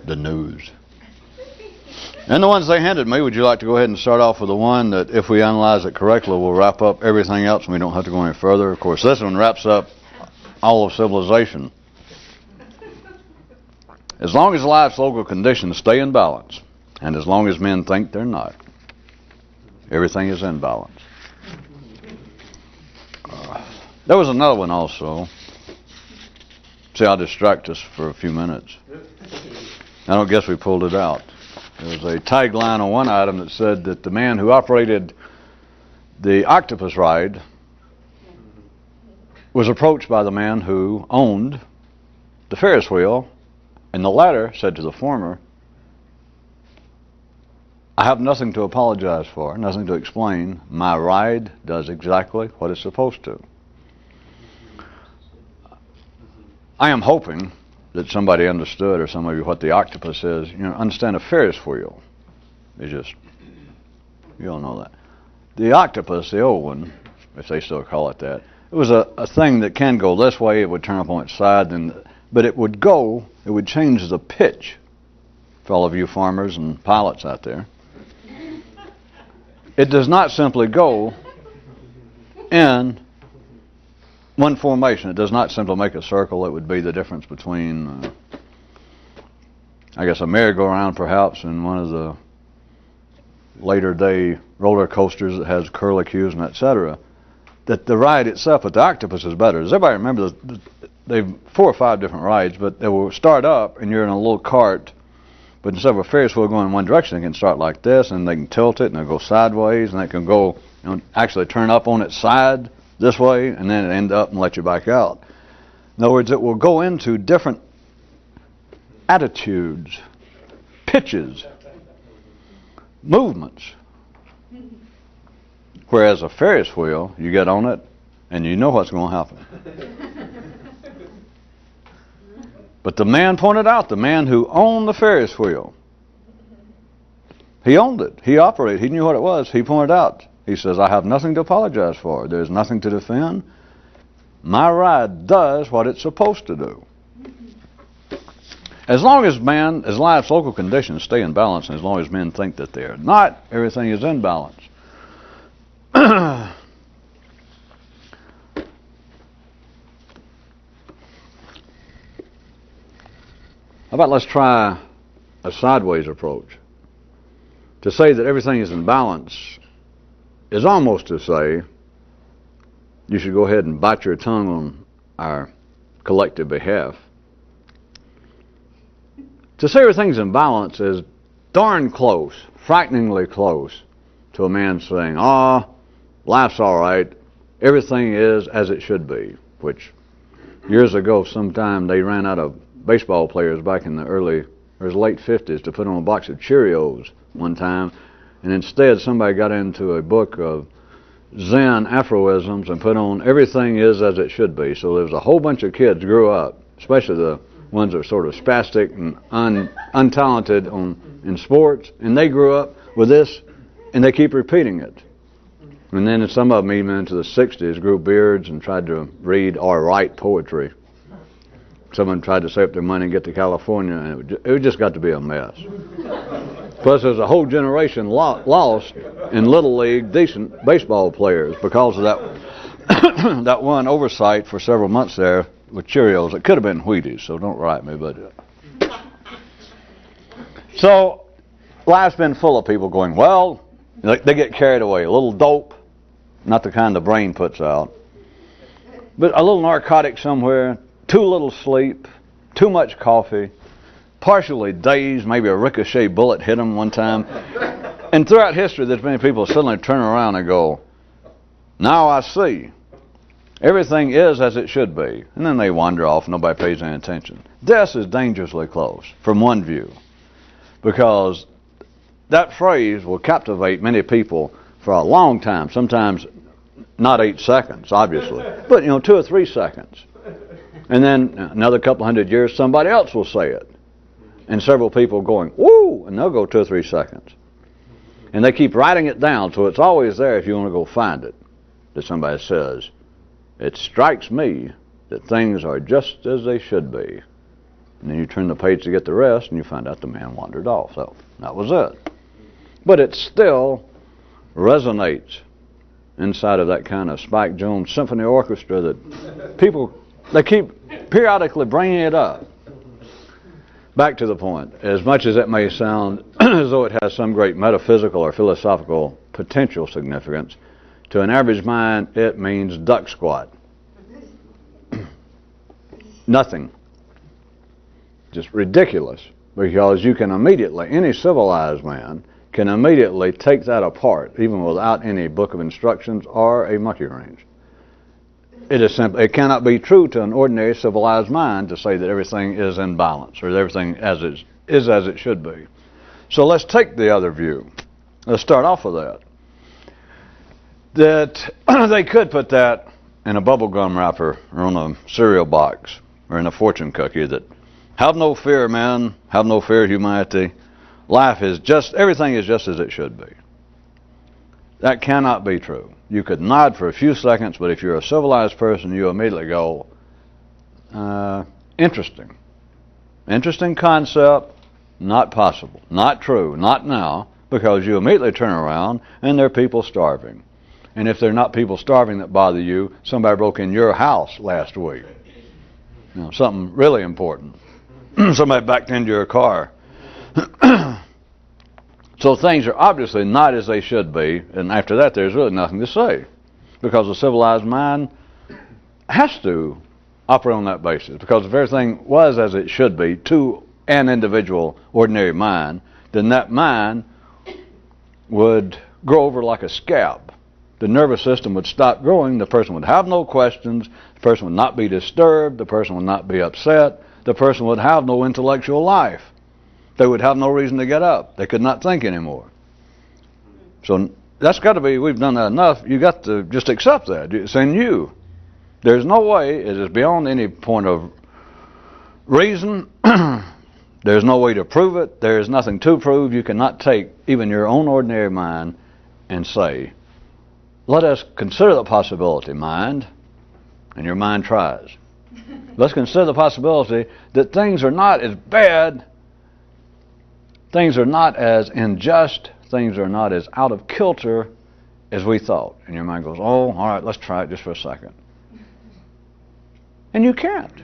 the news. And the ones they handed me, would you like to go ahead and start off with the one that, if we analyze it correctly, will wrap up everything else and we don't have to go any further? Of course, this one wraps up all of civilization. As long as life's local conditions stay in balance, and as long as men think they're not, everything is in balance. There was another one also. See, I'll distract us for a few minutes. I don't guess we pulled it out. There was a tagline on one item that said that the man who operated the octopus ride was approached by the man who owned the Ferris wheel, and the latter said to the former, I have nothing to apologize for, nothing to explain. My ride does exactly what it's supposed to. I am hoping that somebody understood, or some of you, what the octopus is. You know, understand a Ferris wheel is just, you don't know that. The octopus, the old one, if they still call it that, it was a thing that can go this way, it would turn up on its side, but it would go, it would change the pitch, for all of you farmers and pilots out there. It does not simply go in one formation. It does not simply make a circle. It would be the difference between, I guess, a merry-go-round perhaps, and one of the later day roller coasters that has curlicues and etc. That the ride itself, but the octopus is better. Does everybody remember they've 4 or 5 different rides, but they will start up and you're in a little cart, but instead of a Ferris wheel going in one direction, they can start like this, and they can tilt it and it'll go sideways, and they can go, you know, actually turn up on its side this way, and then it end up and let you back out. In other words, it will go into different attitudes, pitches, movements. Whereas a Ferris wheel, you get on it and you know what's going to happen. But the man pointed out, the man who owned the Ferris wheel, he owned it, he operated, he knew what it was. He pointed out, he says, I have nothing to apologize for. There's nothing to defend. My ride does what it's supposed to do. As long as life's local conditions stay in balance, and as long as men think that they're not, everything is in balance. How about let's try a sideways approach. To say that everything is in balance is almost to say you should go ahead and bite your tongue on our collective behalf. To say everything's in balance is darn close, frighteningly close to a man saying, life's all right, everything is as it should be, which years ago sometime they ran out of baseball players back in the late 50s to put on a box of Cheerios one time, and instead somebody got into a book of Zen aphorisms and put on everything is as it should be. So there was a whole bunch of kids grew up, especially the ones that are sort of spastic and untalented in sports, and they grew up with this, and they keep repeating it. And then some of them, even into the 60s, grew beards and tried to read or write poetry. Someone tried to save up their money and get to California, and it just got to be a mess. Plus, there's a whole generation lost in Little League decent baseball players because of that that one oversight for several months there with Cheerios. It could have been Wheaties, so don't write me. But so life's been full of people going, well, they get carried away. A little dope, not the kind the brain puts out, but a little narcotic somewhere, too little sleep, too much coffee, partially dazed, maybe a ricochet bullet hit them one time. And throughout history, there's many people suddenly turn around and go, now I see. Everything is as it should be. And then they wander off, nobody pays any attention. This is dangerously close from one view, because that phrase will captivate many people for a long time, sometimes not 8 seconds, obviously, but 2 or 3 seconds. And then another couple hundred years, somebody else will say it. And several people going, woo, and they'll go 2 or 3 seconds. And they keep writing it down, so it's always there if you want to go find it, that somebody says, it strikes me that things are just as they should be. And then you turn the page to get the rest, and you find out the man wandered off. So that was it. But it still resonates inside of that kind of Spike Jones symphony orchestra that people, they keep periodically bringing it up. Back to the point, as much as it may sound as though it has some great metaphysical or philosophical potential significance, to an average mind it means duck squat. Nothing. Just ridiculous, because you can immediately, any civilized man can immediately take that apart, even without any book of instructions or a monkey wrench. It is simple. It cannot be true to an ordinary civilized mind to say that everything is in balance or everything is as it should be. So let's take the other view. Let's start off with that. That they could put that in a bubble gum wrapper or on a cereal box or in a fortune cookie that have no fear, man, have no fear, humanity. Life is just, everything is just as it should be. That cannot be true. You could nod for a few seconds, but if you're a civilized person, you immediately go, interesting. Interesting concept, not possible, not true, not now, because you immediately turn around and there are people starving. And if they're not people starving that bother you, somebody broke in your house last week. You know, something really important. Somebody backed into your car. So things are obviously not as they should be, and after that there's really nothing to say, because a civilized mind has to operate on that basis, because if everything was as it should be to an individual ordinary mind, then that mind would grow over like a scab. The nervous system would stop growing, the person would have no questions, the person would not be disturbed, the person would not be upset, the person would have no intellectual life. They would have no reason to get up. They could not think anymore. So that's got to be, we've done that enough. You got to just accept that. It's in you. There's no way, it is beyond any point of reason. There's no way to prove it. There is nothing to prove. You cannot take even your own ordinary mind and say, let us consider the possibility, mind, and your mind tries. Let's consider the possibility that things are not as bad, things are not as unjust, things are not as out of kilter as we thought. And your mind goes, oh, all right, let's try it just for a second. And you can't.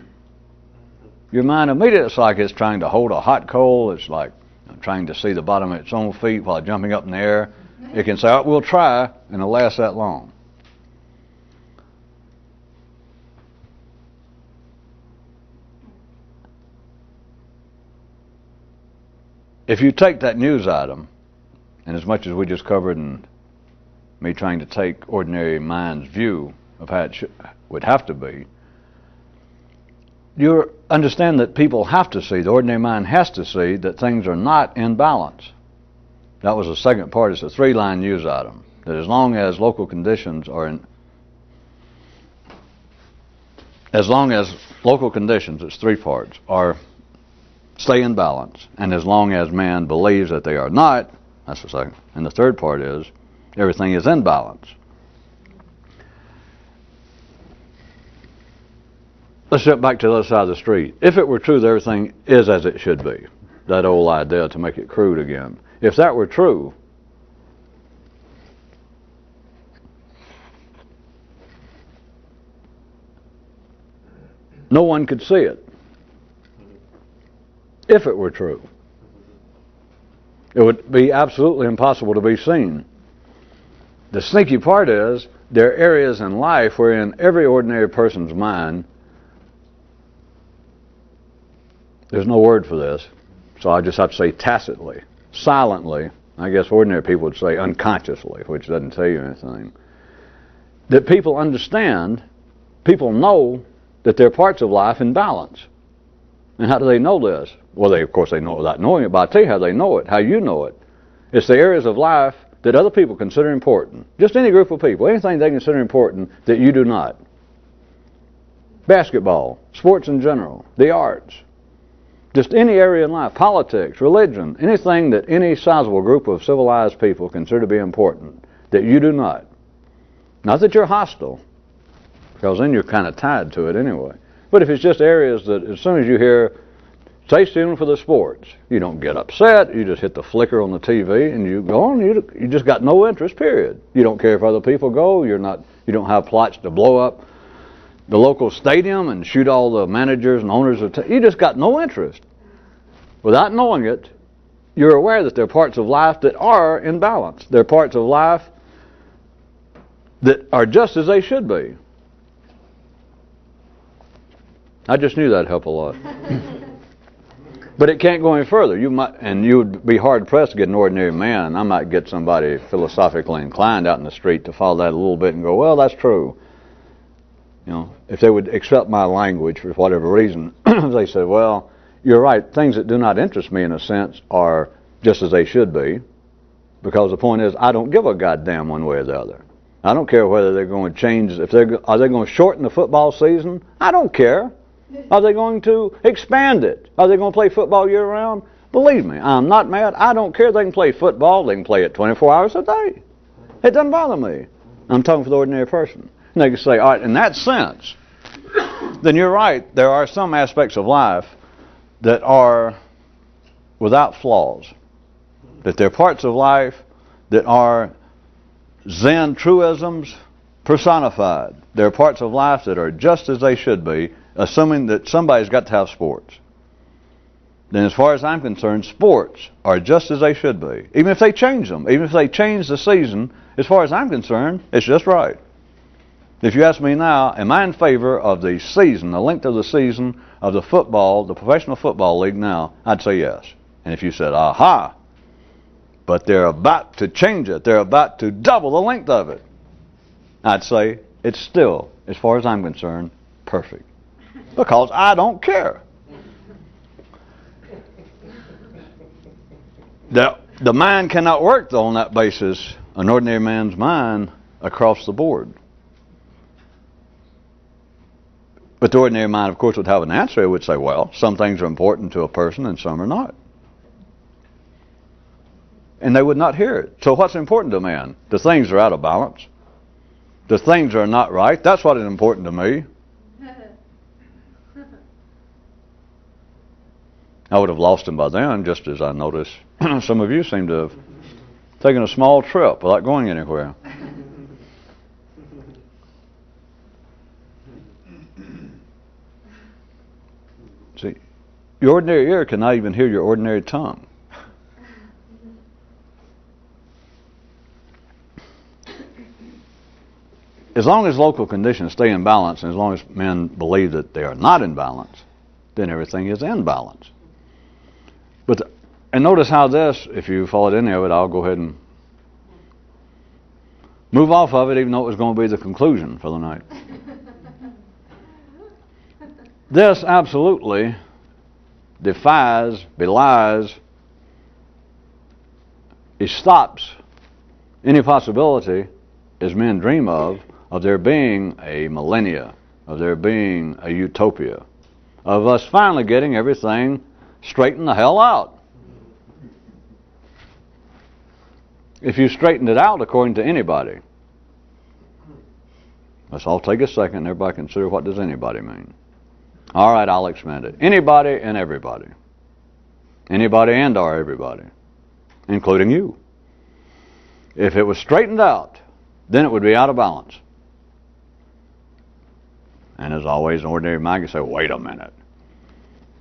Your mind immediately, it's like it's trying to hold a hot coal. It's like trying to see the bottom of its own feet while jumping up in the air. It can say, oh, we'll try, and it'll last that long. If you take that news item, and as much as we just covered in me trying to take ordinary mind's view of how it would have to be, you understand that people have to see, the ordinary mind has to see, that things are not in balance. That was the second part. It's a three-line news item, that as long as local conditions are in, as long as local conditions, it's three parts, are stay in balance, and as long as man believes that they are not, that's the second. And the third part is everything is in balance. Let's jump back to the other side of the street. If it were true that everything is as it should be, that old idea to make it crude again, if that were true, no one could see it. If it were true, it would be absolutely impossible to be seen. The sneaky part is there are areas in life wherein every ordinary person's mind, there's no word for this, so I just have to say tacitly, silently, I guess ordinary people would say unconsciously, which doesn't tell you anything, that people understand, people know that there are parts of life in balance. And how do they know this? Well, of course they know it without knowing it, but I'll tell you how they know it, how you know it. It's the areas of life that other people consider important. Just any group of people, anything they consider important that you do not. Basketball, sports in general, the arts, just any area in life, politics, religion, anything that any sizable group of civilized people consider to be important that you do not. Not that you're hostile, because then you're kind of tied to it anyway. But if it's just areas that as soon as you hear Say even for the sports. You don't get upset. You just hit the flicker on the TV and you go on. You just got no interest, period. You don't care if other people go. You don't have plots to blow up the local stadium and shoot all the managers and owners of you just got no interest. Without knowing it, you're aware that there are parts of life that are in balance. There are parts of life that are just as they should be. I just knew that'd help a lot. But it can't go any further. You would be hard pressed to get an ordinary man. I might get somebody philosophically inclined out in the street to follow that a little bit and go, well, that's true. You know, if they would accept my language for whatever reason, they said, well, you're right. Things that do not interest me in a sense are just as they should be, because the point is I don't give a goddamn one way or the other. I don't care whether they're going to change. Are they going to shorten the football season? I don't care. Are they going to expand it? Are they going to play football year-round? Believe me, I'm not mad. I don't care. They can play football. They can play it 24 hours a day. It doesn't bother me. I'm talking for the ordinary person. And they can say, all right, in that sense, then you're right. There are some aspects of life that are without flaws. That there are parts of life that are Zen truisms personified. There are parts of life that are just as they should be, assuming that somebody's got to have sports. Then as far as I'm concerned, sports are just as they should be. Even if they change them, even if they change the season, as far as I'm concerned, it's just right. If you ask me now, am I in favor of the season, the length of the season of the football, the professional football league now, I'd say yes. And if you said, aha, but they're about to change it, they're about to double the length of it, I'd say it's still, as far as I'm concerned, perfect. Because I don't care. The mind cannot work, though, on that basis, an ordinary man's mind, across the board. But the ordinary mind, of course, would have an answer. It would say, well, some things are important to a person and some are not. And they would not hear it. So what's important to a man? The things are out of balance. The things are not right. That's what is important to me. I would have lost him by then, just as I noticed some of you seem to have taken a small trip without going anywhere. See, your ordinary ear cannot even hear your ordinary tongue. As long as local conditions stay in balance, and as long as men believe that they are not in balance, then everything is in balance. And notice how this, if you followed any of it, I'll go ahead and move off of it, even though it was going to be the conclusion for the night. This absolutely defies, belies, it stops any possibility, as men dream of there being a millennia, of there being a utopia, of us finally getting everything straightened the hell out. If you straightened it out according to anybody, let's all take a second and everybody consider, what does anybody mean? All right, I'll expand it. Anybody and everybody. Anybody and or everybody, including you. If it was straightened out, then it would be out of balance. And as always, an ordinary mind can say, wait a minute.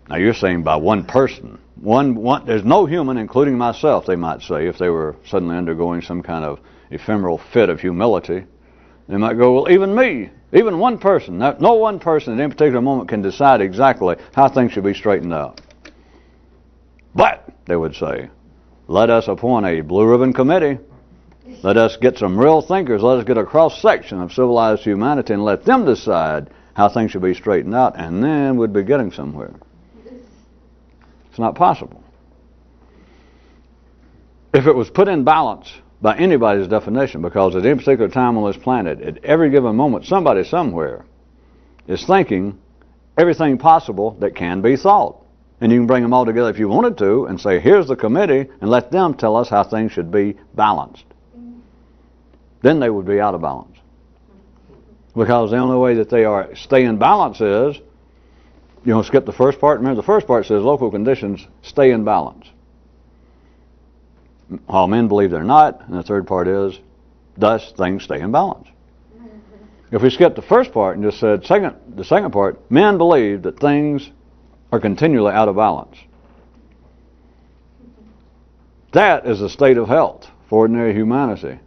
Now you're saying by one person. There's no human, including myself, they might say, if they were suddenly undergoing some kind of ephemeral fit of humility. They might go, well, even me, even one person, no one person at any particular moment can decide exactly how things should be straightened out. But, they would say, let us appoint a blue ribbon committee. Let us get some real thinkers. Let us get a cross-section of civilized humanity and let them decide how things should be straightened out, and then we'd be getting somewhere. It's not possible. If it was put in balance by anybody's definition, because at any particular time on this planet, at every given moment, somebody somewhere is thinking everything possible that can be thought. And you can bring them all together if you wanted to and say, here's the committee, and let them tell us how things should be balanced. Then they would be out of balance. Because the only way that they stay in balance is You don't skip the first part. Remember, the first part says local conditions stay in balance. All men believe they're not, and the third part is, thus things stay in balance. If we skip the first part and just said the second part, men believe that things are continually out of balance. That is a state of health for ordinary humanity.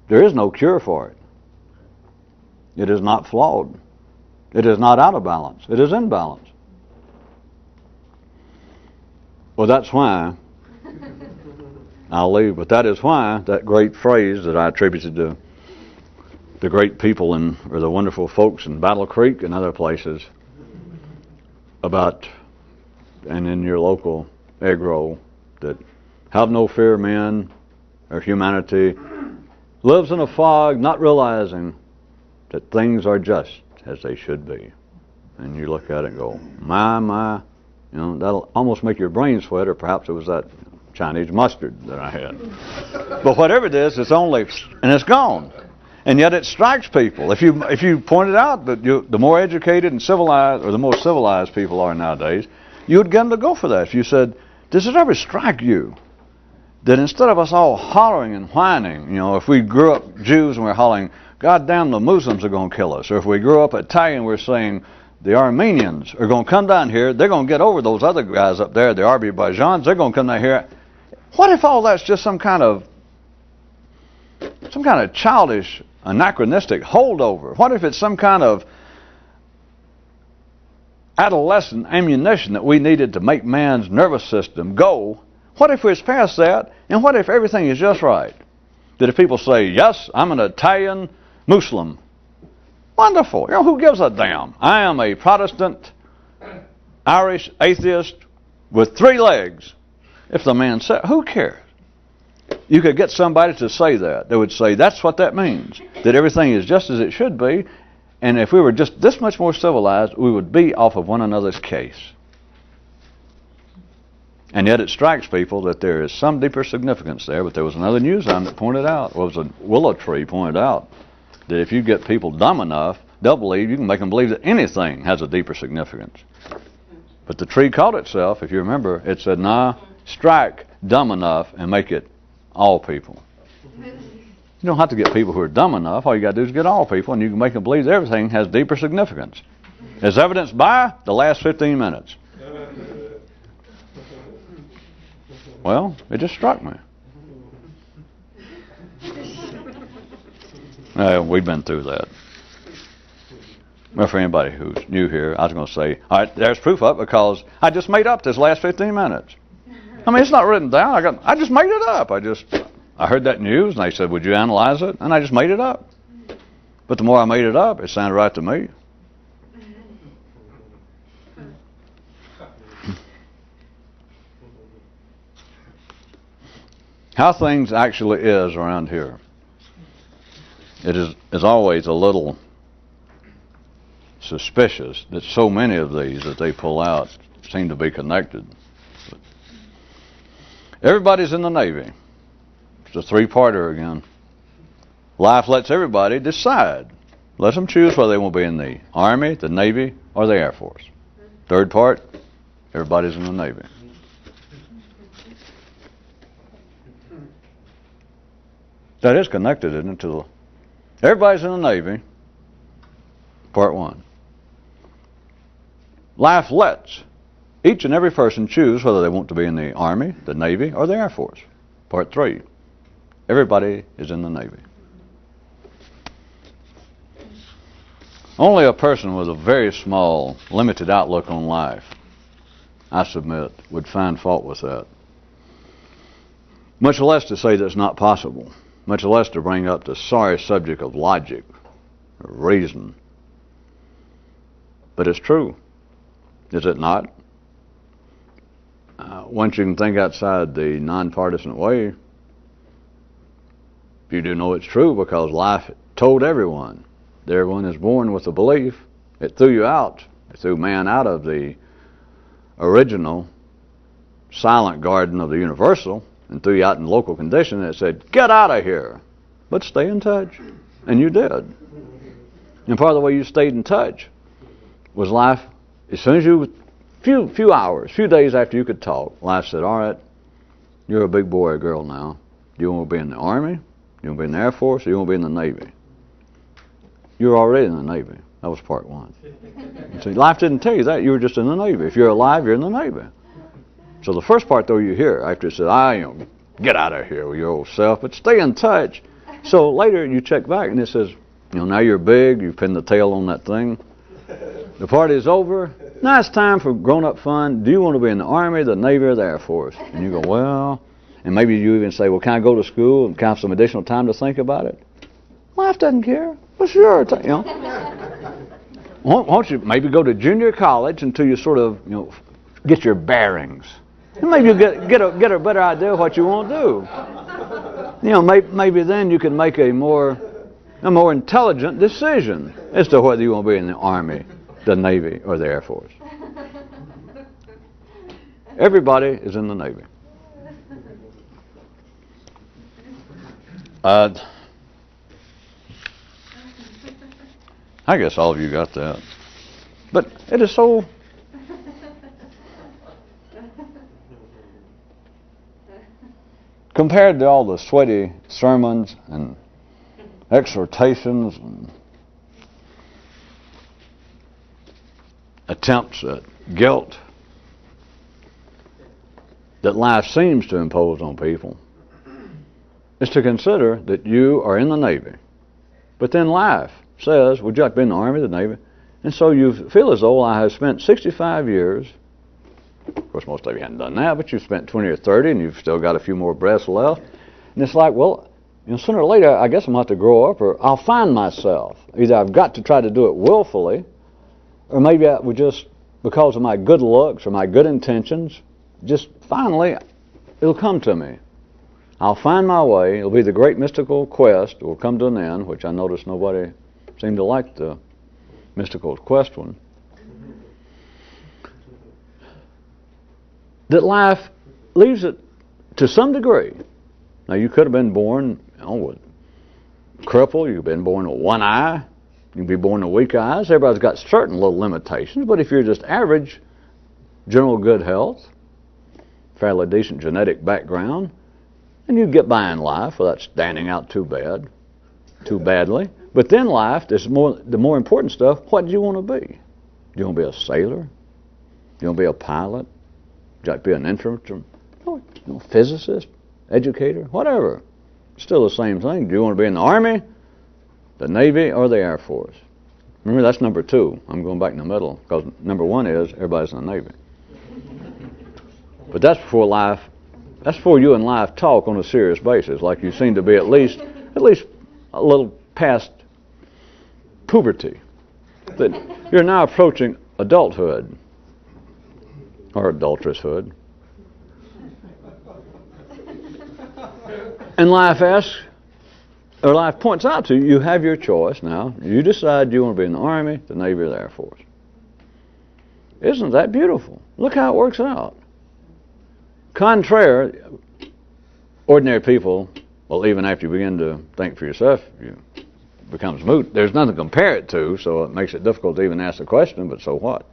There is no cure for it. It is not flawed. It is not out of balance. It is in balance. Well, that's why, I'll leave, but that is why that great phrase that I attributed to the great people or the wonderful folks in Battle Creek and other places about, and in your local egg roll, that have no fear, men, or humanity lives in a fog, not realizing that things are just as they should be. And you look at it and go, my, that'll almost make your brain sweat, or perhaps it was that Chinese mustard that I had. But whatever it is, it's only, and it's gone. And yet it strikes people. If you pointed out that the more educated and civilized, or the more civilized people are nowadays, you would get them to go for that. If you said, does it ever strike you that instead of us all hollering and whining, if we grew up Jews and we're hollering, God damn, the Muslims are going to kill us, or if we grew up Italian, we're saying the Armenians are going to come down here, they're going to get over those other guys up there, the Azerbaijans, they're going to come down here. What if all that's just some kind of childish, anachronistic holdover? What if it's some kind of adolescent ammunition that we needed to make man's nervous system go? What if it's past that? And what if everything is just right? That if people say, yes, I'm an Italian Muslim, wonderful. Who gives a damn? I am a Protestant, Irish atheist with 3 legs. If the man said, who cares? You could get somebody to say that. They would say, that's what that means. That everything is just as it should be. And if we were just this much more civilized, we would be off of one another's case. And yet it strikes people that there is some deeper significance there. But there was another news item that pointed out, was a willow tree pointed out, that if you get people dumb enough, they'll believe, you can make them believe that anything has a deeper significance. But the tree caught itself, if you remember, it said, nah, strike dumb enough and make it all people. You don't have to get people who are dumb enough. All you got to do is get all people, and you can make them believe that everything has deeper significance. As evidenced by the last 15 minutes. Well, it just struck me. We've been through that. Well, for anybody who's new here, I was going to say, all right, there's proof of it, because I just made up this last 15 minutes. I mean, it's not written down. I just made it up. I heard that news, and they said, would you analyze it? And I just made it up. But the more I made it up, it sounded right to me. How things actually is around here. It is always a little suspicious that so many of these that they pull out seem to be connected. Everybody's in the Navy. It's a 3-parter again. Life lets everybody decide. Let them choose whether they want to be in the Army, the Navy, or the Air Force. 3rd part, everybody's in the Navy. That is connected, isn't it? Everybody's in the Navy, part 1. Life lets each and every person choose whether they want to be in the Army, the Navy, or the Air Force. Part 3. Everybody is in the Navy. Only a person with a very small, limited outlook on life, I submit, would find fault with that. Much less to say that it's not possible. Much less to bring up the sorry subject of logic or reason. But it's true. Is it not? Once you can think outside the nonpartisan way, you do know it's true, because life told everyone that everyone is born with a belief. It threw you out. It threw man out of the original silent garden of the universal and threw you out in local condition, and it said, get out of here, but stay in touch. And you did. And part of the way you stayed in touch was life as soon as you, few hours, few days after you could talk, life said, all right, you're a big boy or girl now. Do you want to be in the Army? Do you want to be in the Air Force? Or you want to be in the Navy? You're already in the Navy. That was part one. See, life didn't tell you that. You were just in the Navy. If you're alive, you're in the Navy. So the first part, though, you hear after it says, get out of here with your old self, but stay in touch. So later you check back and it says, now you're big, you've pinned the tail on that thing. The party is over. Now it's time for grown-up fun. Do you want to be in the Army, the Navy, or the Air Force? And you go, well, and maybe you even say, well, can I go to school and have some additional time to think about it? Life doesn't care. Well, sure, won't you maybe go to junior college until you sort of, get your bearings. And maybe you get a better idea of what you want to do. Maybe then you can make a more intelligent decision as to whether you want to be in the Army, the Navy, or the Air Force. Everybody is in the Navy. I guess all of you got that. But it is so... Compared to all the sweaty sermons and exhortations and attempts at guilt that life seems to impose on people, is to consider that you are in the Navy. But then life says, would you like to be in the Army, the Navy? And so you feel as though I have spent 65 years. Of course, most of you haven't done that, but you've spent 20 or 30 and you've still got a few more breaths left. And it's like, well, sooner or later, I guess I'm going to have to grow up, or I'll find myself. Either I've got to try to do it willfully, or maybe I would just, because of my good looks or my good intentions, just finally, it'll come to me. I'll find my way. It'll be the great mystical quest. It will come to an end, which I noticed nobody seemed to like the mystical quest one. That life leaves it to some degree. Now, you could have been born, with crippled. You've been born with one eye. You can be born with weak eyes. Everybody's got certain little limitations. But if you're just average, general good health, fairly decent genetic background, and you get by in life without standing out too badly. But then life, the more important stuff, what do you want to be? Do you want to be a sailor? Do you want to be a pilot? Would you like to be an infantryman? Physicist, educator, whatever. Still the same thing. Do you want to be in the Army, the Navy, or the Air Force? Remember, that's number 2. I'm going back in the middle, because number 1 is everybody's in the Navy. But that's before life. That's before you and life talk on a serious basis, like you seem to be at least a little past puberty. That you're now approaching adulthood, or adulteroushood. And life asks, or life points out to you, you have your choice now. You decide you want to be in the Army, the Navy, or the Air Force. Isn't that beautiful? Look how it works out. Contrary, ordinary people, well, even after you begin to think for yourself, it becomes moot. There's nothing to compare it to, so it makes it difficult to even ask the question, but so what?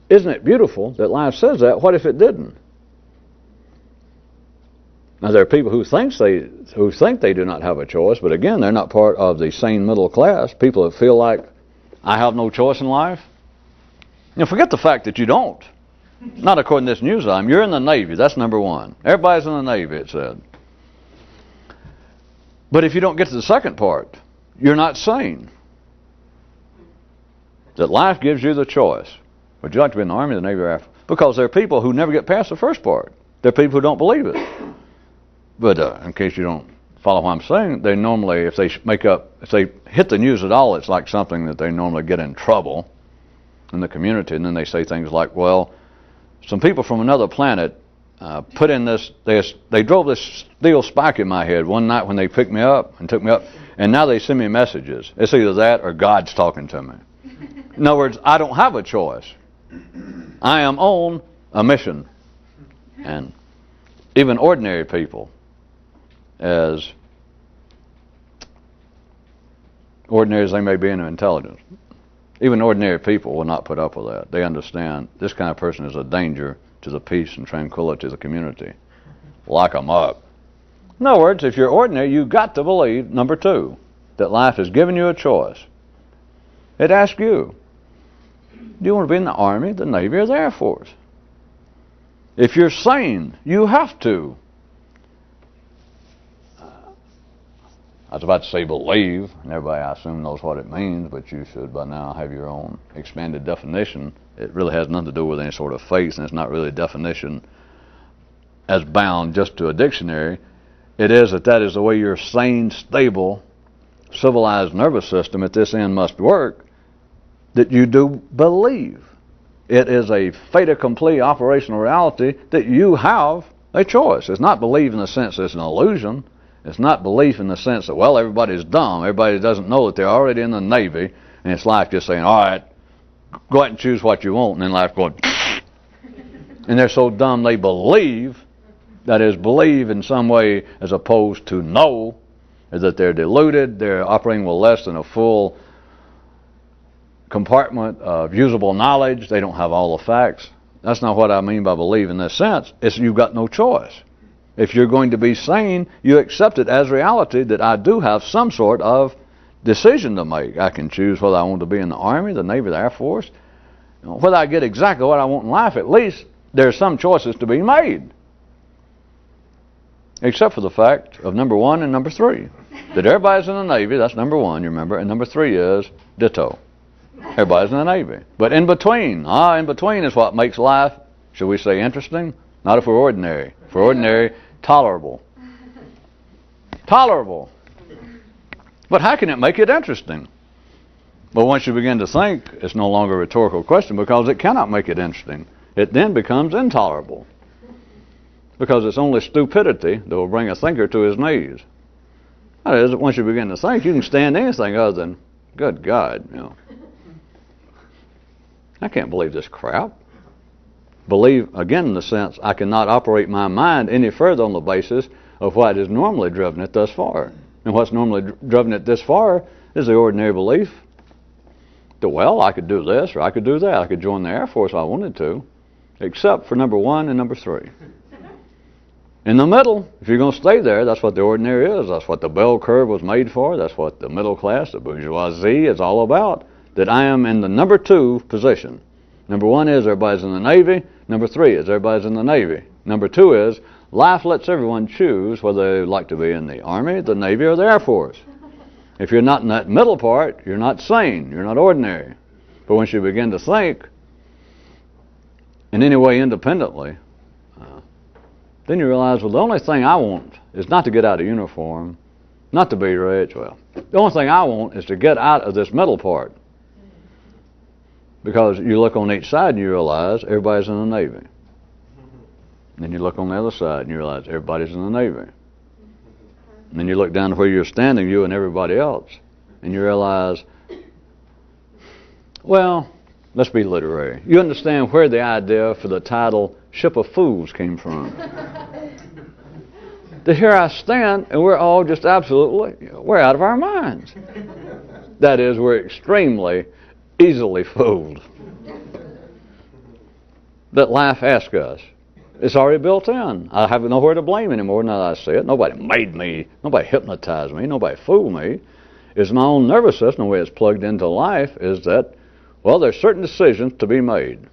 Isn't it beautiful that life says that? What if it didn't? Now, there are people who think they do not have a choice, but again, they're not part of the sane middle class. People that feel like, I have no choice in life. Forget the fact that you don't. Not according to this news item. You're in the Navy. That's number 1. Everybody's in the Navy, it said. But if you don't get to the second part, you're not sane. That life gives you the choice. Would you like to be in the Army, the Navy, or Air Force? Because there are people who never get past the first part. There are people who don't believe it. But in case you don't follow what I'm saying, they normally, if they hit the news at all, it's like something that they normally get in trouble in the community. And then they say things like, well, some people from another planet put in this, they drove this steel spike in my head one night when they picked me up and took me up, and now they send me messages. It's either that or God's talking to me. In other words, I don't have a choice. I am on a mission. And even ordinary people, as ordinary as they may be in intelligence, Even ordinary people will not put up with that. They understand this kind of person is a danger to the peace and tranquility of the community. Lock them up. In other words, if you're ordinary, you've got to believe, number two, that life has given you a choice. It asks you, do you want to be in the Army, the Navy, or the Air Force? If you're sane, you have to. I was about to say believe, and everybody I assume knows what it means, but you should by now have your own expanded definition. It really has nothing to do with any sort of faith, and it's not really a definition as bound just to a dictionary. It is that is the way your sane, stable, civilized nervous system at this end must work, that you do believe. It is a fait accompli operational reality that you have a choice. It's not belief in the sense that it's an illusion. It's not belief in the sense that, well, everybody's dumb. Everybody doesn't know that they're already in the Navy, and it's life just saying, all right, go ahead and choose what you want, and then life going, and they're so dumb they believe, that is, believe in some way as opposed to know, is that they're deluded, they're operating with less than a full compartment of usable knowledge, they don't have all the facts. That's not what I mean by believe in this sense. It's you've got no choice. If you're going to be sane, you accept it as reality that I do have some sort of decision to make. I can choose whether I want to be in the Army, the Navy, the Air Force. Whether I get exactly what I want in life, at least there's some choices to be made. Except for the fact of number one and number three. That everybody's in the Navy, that's number one, you remember, and number three is ditto. Everybody's in the Navy. But in between is what makes life, should we say, interesting? Not if we're ordinary. If we're ordinary, tolerable. Tolerable. But how can it make it interesting? Well, once you begin to think, it's no longer a rhetorical question because it cannot make it interesting. It then becomes intolerable. Because it's only stupidity that will bring a thinker to his knees. That is, once you begin to think, you can stand anything other than, good God, I can't believe this crap. Believe, again, in the sense, I cannot operate my mind any further on the basis of what has normally driven it thus far. And what's normally driven it this far is the ordinary belief that, well, I could do this or I could do that. I could join the Air Force if I wanted to, except for number one and number three. In the middle, if you're going to stay there, that's what the ordinary is. That's what the bell curve was made for. That's what the middle class, the bourgeoisie, is all about. That I am in the number two position. Number one is everybody's in the Navy. Number three is everybody's in the Navy. Number two is life lets everyone choose whether they like to be in the Army, the Navy, or the Air Force. If you're not in that middle part, you're not sane. You're not ordinary. But once you begin to think in any way independently, then you realize, well, the only thing I want is not to get out of uniform, not to be rich. Well, the only thing I want is to get out of this middle part. Because you look on each side and you realize everybody's in the Navy. And then you look on the other side and you realize everybody's in the Navy. And then you look down to where you're standing, you and everybody else, and you realize, well, let's be literary. You understand where the idea for the title Ship of Fools came from. That here I stand and we're all just absolutely, we're out of our minds. That is, we're extremely easily fooled. That life asks us. It's already built in. I have nowhere to blame anymore now that I see it. Nobody made me. Nobody hypnotized me. Nobody fooled me. It's my own nervous system. The way it's plugged into life is that, well, there's certain decisions to be made.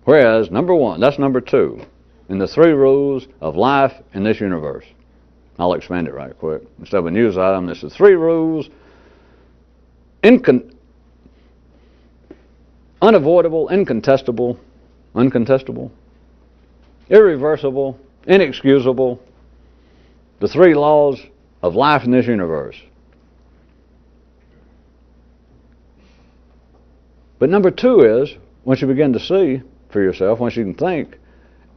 Whereas, number one, that's number two, in the three rules of life in this universe. I'll expand it right quick. Instead of a news item, this is three rules. Unavoidable, incontestable, irreversible, inexcusable, the three laws of life in this universe. But number two is, once you begin to see for yourself, once you can think,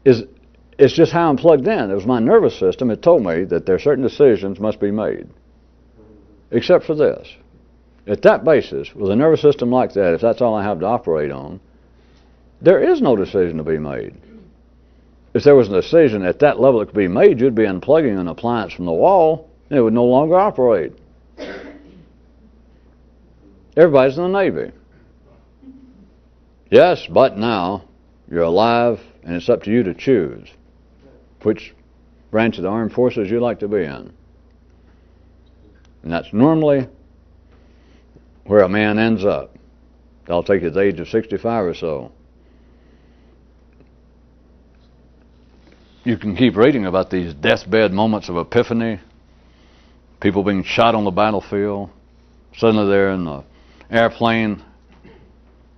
it's just how I'm plugged in. It was my nervous system. It told me that there are certain decisions must be made. Except for this. At that basis, with a nervous system like that, if that's all I have to operate on, there is no decision to be made. If there was a decision at that level that could be made, you'd be unplugging an appliance from the wall, and it would no longer operate. Everybody's in the Navy. Yes, but now you're alive, and it's up to you to choose which branch of the armed forces you like to be in. And that's normally where a man ends up. That'll take his age of 65 or so. You can keep reading about these deathbed moments of epiphany, people being shot on the battlefield. Suddenly they're in the airplane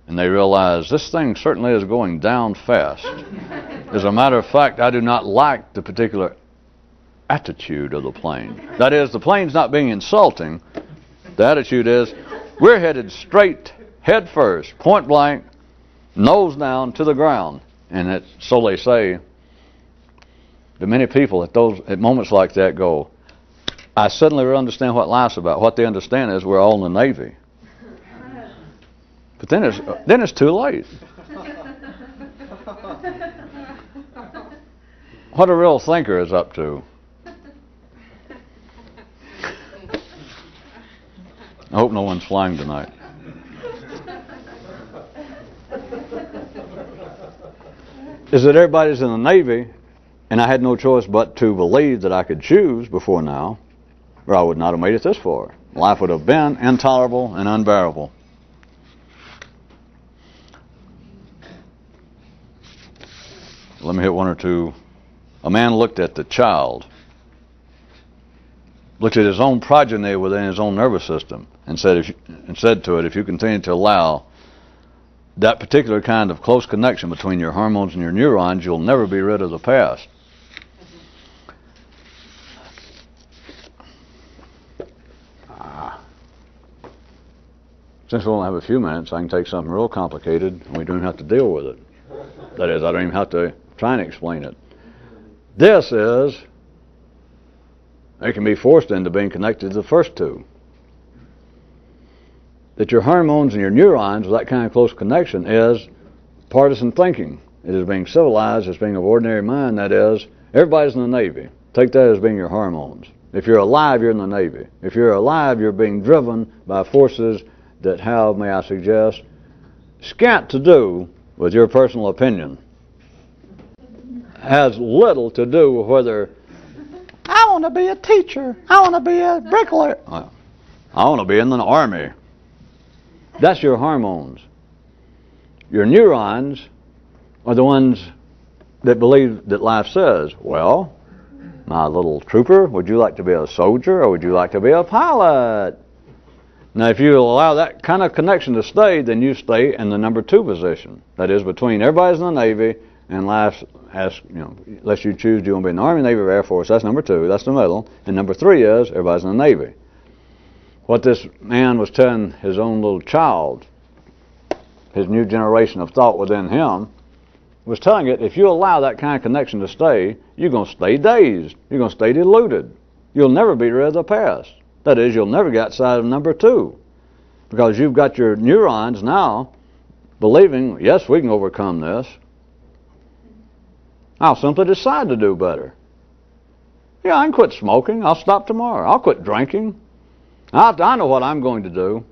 and they realize this thing certainly is going down fast. As a matter of fact, I do not like the particular attitude of the plane. That is, the plane's not being insulting. The attitude is, we're headed straight, head first, point blank, nose down to the ground. And so they say, that many people at moments like that go, I suddenly understand what life's about. What they understand is we're all in the Navy. But then it's too late. What a real thinker is up to. I hope no one's flying tonight. Is that everybody's in the Navy, and I had no choice but to believe that I could choose before now, or I would not have made it this far. Life would have been intolerable and unbearable. Let me hit one or two. A man looked at the child, looked at his own progeny within his own nervous system, and said to it, if you continue to allow that particular kind of close connection between your hormones and your neurons, you'll never be rid of the past. Since we only have a few minutes, I can take something real complicated and we don't have to deal with it. That is, I don't even have to try and explain it. This is, it can be forced into being connected to the first two. That your hormones and your neurons, with that kind of close connection, is partisan thinking. It is being civilized, it's being of ordinary mind, that is, everybody's in the Navy. Take that as being your hormones. If you're alive, you're in the Navy. If you're alive, you're being driven by forces that have, may I suggest, scant to do with your personal opinion. Has little to do with whether I want to be a teacher, I want to be a bricklayer, I want to be in the army. That's your hormones. Your neurons are the ones that believe that life says, well, my little trooper, would you like to be a soldier or would you like to be a pilot? Now, if you allow that kind of connection to stay, then you stay in the number 2 position. That is, between everybody's in the Navy and life's, unless you choose, do you want to be in the Army, Navy, or Air Force? That's number 2. That's the middle. And number 3 is everybody's in the Navy. What this man was telling his own little child, his new generation of thought within him, was telling it, if you allow that kind of connection to stay, you're going to stay dazed. You're going to stay deluded. You'll never be rid of the past. That is, you'll never get outside of number 2. Because you've got your neurons now believing, yes, we can overcome this. I'll simply decide to do better. Yeah, I can quit smoking. I'll stop tomorrow. I'll quit drinking. I know what I'm going to do.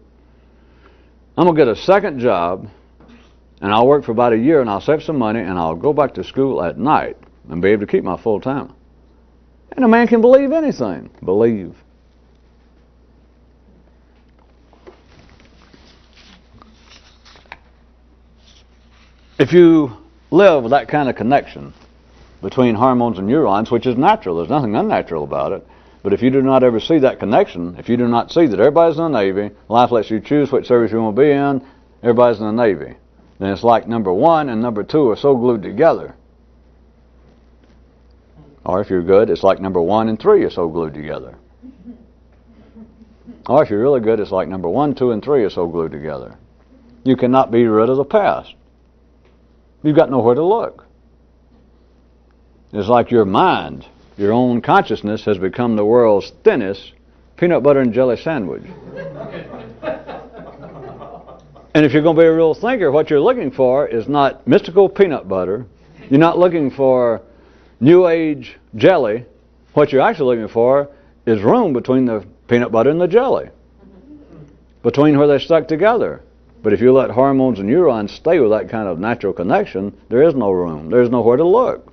I'm going to get a second job, and I'll work for about a year, and I'll save some money, and I'll go back to school at night and be able to keep my full time. And a man can believe anything. Believe. If you live with that kind of connection between hormones and neurons, which is natural, there's nothing unnatural about it, but if you do not ever see that connection, if you do not see that everybody's in the Navy, life lets you choose which service you want to be in, everybody's in the Navy, then it's like number 1 and number 2 are so glued together. Or if you're good, it's like number 1 and 3 are so glued together. Or if you're really good, it's like number 1, 2, and 3 are so glued together. You cannot be rid of the past. You've got nowhere to look. It's like your mind, your own consciousness, has become the world's thinnest peanut butter and jelly sandwich. And if you're going to be a real thinker, what you're looking for is not mystical peanut butter. You're not looking for New Age jelly. What you're actually looking for is room between the peanut butter and the jelly. Between where they're stuck together. But if you let hormones and neurons stay with that kind of natural connection, there is no room. There's nowhere to look.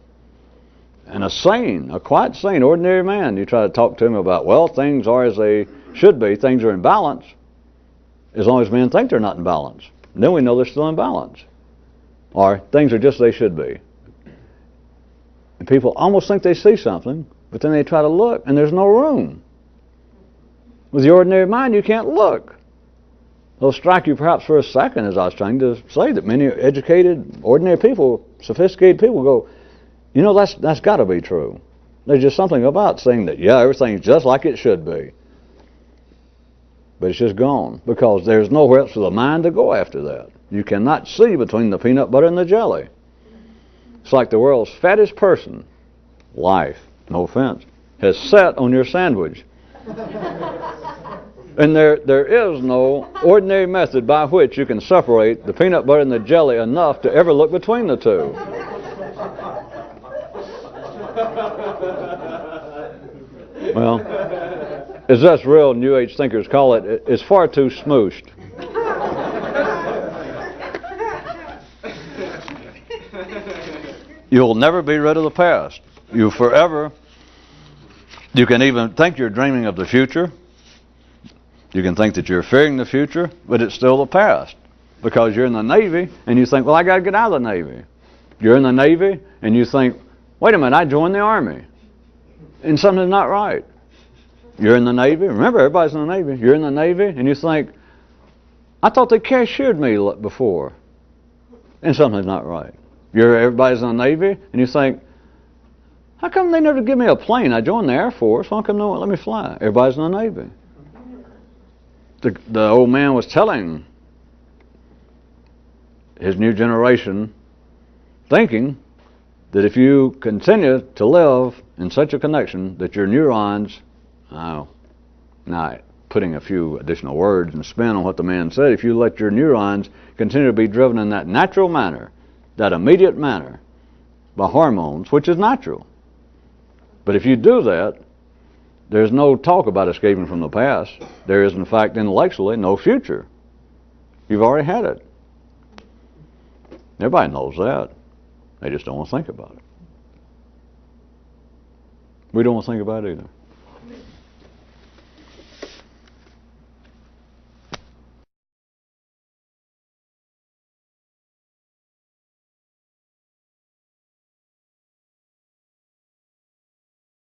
And a quite sane, ordinary man, you try to talk to him about, well, things are as they should be, things are in balance, as long as men think they're not in balance. And then we know they're still in balance. Or things are just as they should be. And people almost think they see something, but then they try to look, and there's no room. With the ordinary mind, you can't look. It'll strike you perhaps for a second, as I was trying to say, that many educated, ordinary people, sophisticated people go, you know, that's got to be true. There's just something about saying that, yeah, everything's just like it should be. But it's just gone, because there's nowhere else for the mind to go after that. You cannot see between the peanut butter and the jelly. It's like the world's fattest person, life, no offense, has sat on your sandwich. And there is no ordinary method by which you can separate the peanut butter and the jelly enough to ever look between the two. Well, as us real New Age thinkers call it, it's far too smooshed. You'll never be rid of the past. You can even think you're dreaming of the future. You can think that you're fearing the future, but it's still the past. Because you're in the Navy, and you think, well, I got to get out of the Navy. You're in the Navy, and you think, wait a minute, I joined the Army. And something's not right. You're in the Navy. Remember, everybody's in the Navy. You're in the Navy, and you think, I thought they cashiered me before. And something's not right. Everybody's in the Navy, and you think, how come they never give me a plane? I joined the Air Force. Why come no one let me fly? Everybody's in the Navy. The old man was telling his new generation, thinking that if you continue to live in such a connection that your neurons, now putting a few additional words and spin on what the man said, if you let your neurons continue to be driven in that natural manner, that immediate manner, by hormones, which is natural. But if you do that, there's no talk about escaping from the past. There is, in fact, intellectually, no future. You've already had it. Everybody knows that. They just don't want to think about it. We don't want to think about it either.